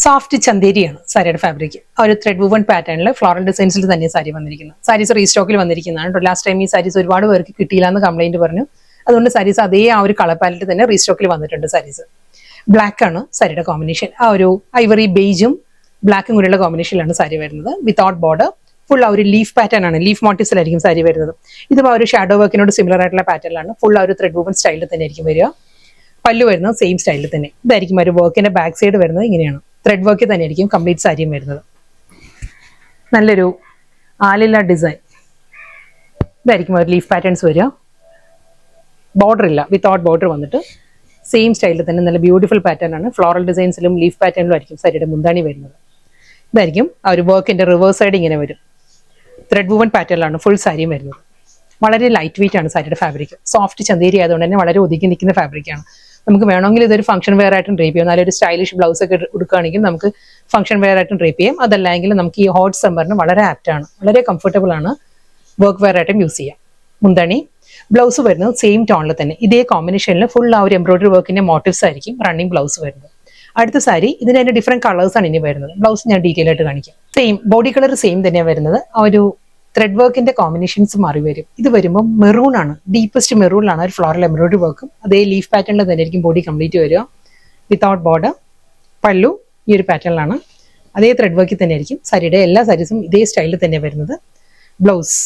Soft ചന്തേരിയാണ് സാരിയുടെ fabric. ആ ഒരു ത്രെഡ് വുവൺ പാറ്റേണിൽ ഫ്ലോറൽ ഡിസൈൻസിൽ തന്നെ സാരി വന്നിരിക്കുന്നത്. സാരീസ് റീസ്റ്റോക്കിൽ വന്നിരിക്കുന്നതാണ്. ലാസ്റ്റ് ടൈം ഈ സാരീസ് ഒരുപാട് പേർക്ക് കിട്ടിയില്ല എന്ന് കംപ്ലൈന്റ് പറഞ്ഞു. അതുകൊണ്ട് സാരീസ് അതേ ആ ഒരു കളർ പാലറ്റ് തന്നെ റീസ്റ്റോക്കിൽ വന്നിട്ടുണ്ട്. സാരീസ് ബ്ലാക്ക് ആണ് സാരിയുടെ കോമ്പിനേഷൻ. ആ ഒരു ഐവറി ബേജും ബ്ലാക്കും കൂടിയുള്ള കോമ്പിനേഷനിലാണ് സാരി വരുന്നത്. വിത്തൗട്ട് ബോർഡർ, ഫുൾ ആ ഒരു ലീഫ് പാറ്റേൺ ആണ്, ലീഫ് മോട്ടീവ്സിലായിരിക്കും സാരി വരുന്നത്. ഇതും ആ ഒരു ഷാഡോ വർക്കിനോട് സിമിലർ ആയിട്ടുള്ള പാറ്റേണിലാണ്. ഫുൾ ആ ഒരു ത്രെഡ് വുവൺ സ്റ്റൈലിൽ തന്നെ ആയിരിക്കും വരിക. പല്ലു വരുന്നത് സെയിം സ്റ്റൈലിൽ തന്നെ. ഇതായിരിക്കും ഒരു വർക്കിന്റെ ബാക്ക് സൈഡ് വരുന്നത്. ഇങ്ങനെയാണ് ത്രെഡ് വർക്ക് തന്നെ ആയിരിക്കും കംപ്ലീറ്റ് സാരിയും വരുന്നത്. നല്ലൊരു ആലില ഡിസൈൻ. ഇതായിരിക്കും ഒരു ലീഫ് പാറ്റേൺസ് വരിക. ബോർഡർ ഇല്ല, വിത്തൗട്ട് ബോർഡർ വന്നിട്ട് സെയിം സ്റ്റൈലിൽ തന്നെ നല്ല ബ്യൂട്ടിഫുൾ പാറ്റേൺ ആണ്. ഫ്ലോറൽ ഡിസൈൻസിലും ലീഫ് പാറ്റേണിലും ആയിരിക്കും സാരിയുടെ മുന്താണി വരുന്നത്. ഇതായിരിക്കും ആ ഒരു വർക്കിന്റെ റിവേഴ്സ് സൈഡ് ഇങ്ങനെ വരും. ത്രെഡ് വുവൺ പാറ്റേണിലാണ് ഫുൾ സാരിയും വരുന്നത്. വളരെ ലൈറ്റ് വെയിറ്റ് ആണ് സാരിയുടെ ഫാബ്രിക്. സോഫ്റ്റ് ചന്തേരി ആയതുകൊണ്ട് തന്നെ വളരെ ഒതുക്കി നിൽക്കുന്ന ഫാബ്രിക്കാണ്. നമുക്ക് വേണമെങ്കിൽ ഇതൊരു ഫംഗ്ഷൻ വെയർ ആയിട്ടും ഡ്രേപ്പ് ചെയ്യാം. നല്ലൊരു സ്റ്റൈലിഷ് ബ്ലൗസ് ഒക്കെ എടുക്കുകയാണെങ്കിൽ നമുക്ക് ഫംഗ്ഷൻ വെയർ ആയിട്ടും ഡ്രേപ്പ് ചെയ്യാം. അതല്ലെങ്കിൽ നമുക്ക് ഈ ഹോട്ട് സമ്മറിന് വളരെ ആപ്റ്റ് ആണ്, വളരെ കംഫർട്ടബിൾ ആണ്. വർക്ക് വെയർ ആയിട്ടും യൂസ് ചെയ്യാം. മുന്താണി ബ്ലൗസ് വരുന്നത് സെയിം ടോണിൽ തന്നെ ഇതേ കോമ്പിനേഷനിൽ ഫുൾ ആ ഒരു എംബ്രോയിഡറി വർക്കിന്റെ മോട്ടീവ്സ് ആയിരിക്കും റണ്ണിങ് ബ്ലൗസ് വരുന്നത്. അടുത്ത സാരി ഇതിന് തന്നെ ഡിഫറെന്റ് കളേഴ്സ് ആണ് ഇനി വരുന്നത്. ബ്ലൗസ് ഞാൻ ഡീറ്റെയിൽ ആയിട്ട് കാണിക്കാം. സെയിം ബോഡി കളർ സെയിം തന്നെയാണ് വരുന്നത്. ആ ഒരു ത്രെഡ് വർക്കിന്റെ കോമ്പിനേഷൻസ് മാറി വരും. ഇത് വരുമ്പോൾ മെറൂൺ ആണ്, ഡീപ്പസ്റ്റ് മെറൂണിലാണ് ഒരു ഫ്ലോറൽ എംബ്രോയിഡറി വർക്കും അതേ ലീഫ് പാറ്റേണിൽ തന്നെ ആയിരിക്കും ബോഡി കംപ്ലീറ്റ് വരിക. വിത്തൗട്ട് ബോർഡർ, പല്ലു ഈ ഒരു പാറ്റേണിലാണ്. അതേ ത്രെഡ് വർക്കിൽ തന്നെ ആയിരിക്കും സാരിയുടെ എല്ലാ സാരീസും ഇതേ സ്റ്റൈലിൽ തന്നെ വരുന്നത്. ബ്ലൗസ്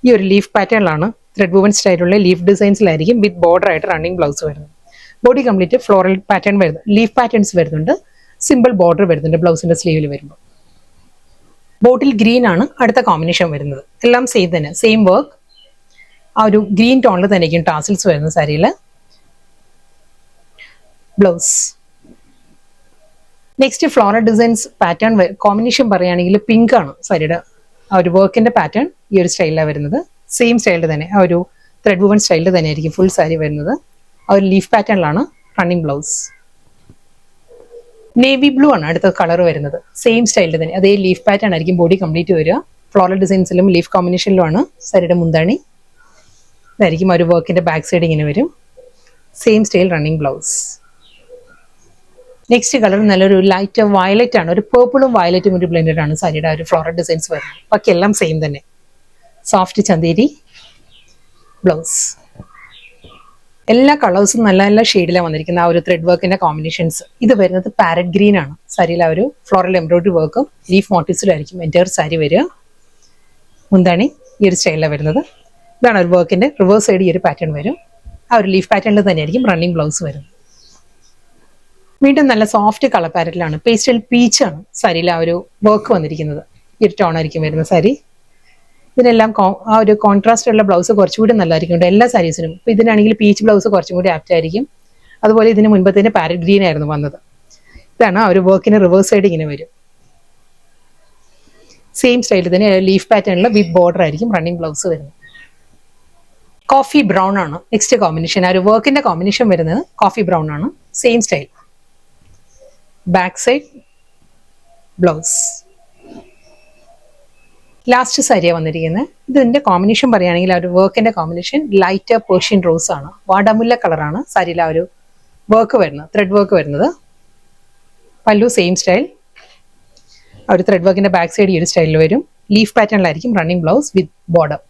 ഈ ഒരു ലീഫ് പാറ്റേണിലാണ്, ത്രെഡ് വുവൺ സ്റ്റൈലുള്ള ലീഫ് ഡിസൈൻസിലായിരിക്കും വിത്ത് ബോർഡർ ആയിട്ട് റണ്ണിങ് ബ്ലൗസ് വരുന്നത്. ബോഡി കംപ്ലീറ്റ് ഫ്ലോറൽ പാറ്റേൺ വരുന്നത്, ലീഫ് പാറ്റേൺസ് വരുന്നുണ്ട്, സിമ്പിൾ ബോർഡർ വരുന്നുണ്ട് ബ്ലൗസിന്റെ സ്ലീവിൽ വരുമ്പോൾ. ബോട്ടിൽ ഗ്രീൻ ആണ് അടുത്ത കോമ്പിനേഷൻ വരുന്നത്. എല്ലാം സെയിം തന്നെ, സെയിം വർക്ക്. ആ ഒരു ഗ്രീൻ ടോണിൽ തന്നെ ആയിരിക്കും ടാസിൽസ് വരുന്ന സാരിയിൽ. Blouse next floral designs pattern combination പറയുകയാണെങ്കിൽ പിങ്ക് ആണ് സാരിയുടെ ആ ഒരു വർക്കിന്റെ പാറ്റേൺ. ഈ ഒരു സ്റ്റൈലിലാണ് വരുന്നത്. സെയിം സ്റ്റൈലിൽ തന്നെ ആ ഒരു ത്രെഡ് വുവൺ സ്റ്റൈലിൽ തന്നെ ആയിരിക്കും ഫുൾ സാരി വരുന്നത്. ആ ഒരു ലീഫ് പാറ്റേണിലാണ് റണ്ണിങ് ബ്ലൗസ്. നേവി ബ്ലൂ ആണ് അടുത്ത കളർ വരുന്നത്. സെയിം സ്റ്റൈലിൽ തന്നെ അതേ ലീഫ് പാറ്റേൺ ആയിരിക്കും ബോഡി കംപ്ലീറ്റ് വരിക. ഫ്ലോറൽ ഡിസൈൻസിലും ലീഫ് കോമ്പിനേഷനിലുമാണ് സാരിയുടെ മുന്താണി. ഇതായിരിക്കും ഒരു വർക്കിന്റെ ബാക്ക് സൈഡ് ഇങ്ങനെ വരും. Same style running blouse. Next colour നല്ലൊരു ലൈറ്റ് വയലറ്റ് ആണ്. ഒരു പേർപ്പിളും വയലറ്റും കൂടി ബ്ലെൻഡഡ് ആണ് സാരിയുടെ ഒരു ഫ്ലോറൽ ഡിസൈൻസ് വരുന്നത്. ബാക്കി എല്ലാം സെയിം തന്നെ. Soft Chanderi blouse. എല്ലാ കളേഴ്സും നല്ല നല്ല ഷെയ്ഡിലാണ് വന്നിരിക്കുന്നത്. ആ ഒരു ത്രെഡ് വർക്കിന്റെ കോമ്പിനേഷൻസ്. ഇത് വരുന്നത് പാരറ്റ് ഗ്രീൻ ആണ് സാരിയിൽ. ആ ഒരു ഫ്ലോറൽ എംബ്രോയിഡറി വർക്കും ലീഫ് മോട്ടീവ്സിലായിരിക്കും എൻ്റയർ സാരി വരിക. മുന്താണി ഈ ഒരു സ്റ്റൈലിലാണ് വരുന്നത്. ഇതാണ് ഒരു വർക്കിന്റെ റിവേഴ്സ് സൈഡ്. ഈ ഒരു പാറ്റേൺ വരും. ആ ഒരു ലീഫ് പാറ്റേണിൽ തന്നെയായിരിക്കും റണ്ണിങ് ബ്ലൗസ് വരുന്നത്. വീണ്ടും നല്ല സോഫ്റ്റ് കളർ പാരറ്റിലാണ്. പേസ്റ്റൽ പീച്ച് ആണ് സാരിയിൽ ആ ഒരു വർക്ക് വന്നിരിക്കുന്നത്. ഈ ഒരു ടോൺ ആയിരിക്കും വരുന്ന സാരി. ഇതിനെല്ലാം ആ ഒരു കോൺട്രാസ്റ്റ് ഉള്ള ബ്ലൗസ് കുറച്ചുകൂടി നല്ലതായിരിക്കും എല്ലാ സാരീസിനും. ഇപ്പൊ ഇതിനാണെങ്കിൽ പീച്ച് ബ്ലൗസ് കുറച്ചും കൂടി ആപ്റ്റ് ആയിരിക്കും. അതുപോലെ ഇതിന് മുൻപത്തേന് പാരറ്റ് ഗ്രീൻ ആയിരുന്നു വന്നത്. ഇതാണ് ആ ഒരു വർക്കിന് റിവേഴ്സ് സൈഡ് ഇങ്ങനെ വരും. സെയിം സ്റ്റൈലിൽ തന്നെ ലീഫ് പാറ്റേണിൽ വിത്ത് ബോർഡർ ആയിരിക്കും റണ്ണിങ് ബ്ലൗസ് വരുന്നത്. കോഫി ബ്രൗൺ ആണ് നെക്സ്റ്റ് കോമ്പിനേഷൻ. ആ ഒരു വർക്കിന്റെ കോമ്പിനേഷൻ വരുന്നത് കോഫി ബ്രൗൺ ആണ്. Same style. Back side blouse. Last സാരിയാണ് വന്നിരിക്കുന്നത്. ഇതിന്റെ കോമ്പിനേഷൻ പറയുകയാണെങ്കിൽ ആ ഒരു വർക്കിന്റെ കോമ്പിനേഷൻ ലൈറ്റ് പേർഷ്യൻ റോസ് ആണ്. വാടാമുല്ല കളറാണ് സാരിയിൽ ആ ഒരു വർക്ക് വരുന്നത്, ത്രെഡ് വർക്ക് വരുന്നത്. പല്ലു സെയിം സ്റ്റൈൽ. ആ ഒരു ത്രെഡ് വർക്കിന്റെ ബാക്ക് സൈഡ് ഈ ഒരു സ്റ്റൈലിൽ വരും. ലീഫ് പാറ്റേണിലായിരിക്കും റണ്ണിങ് ബ്ലൗസ് വിത്ത് ബോർഡർ.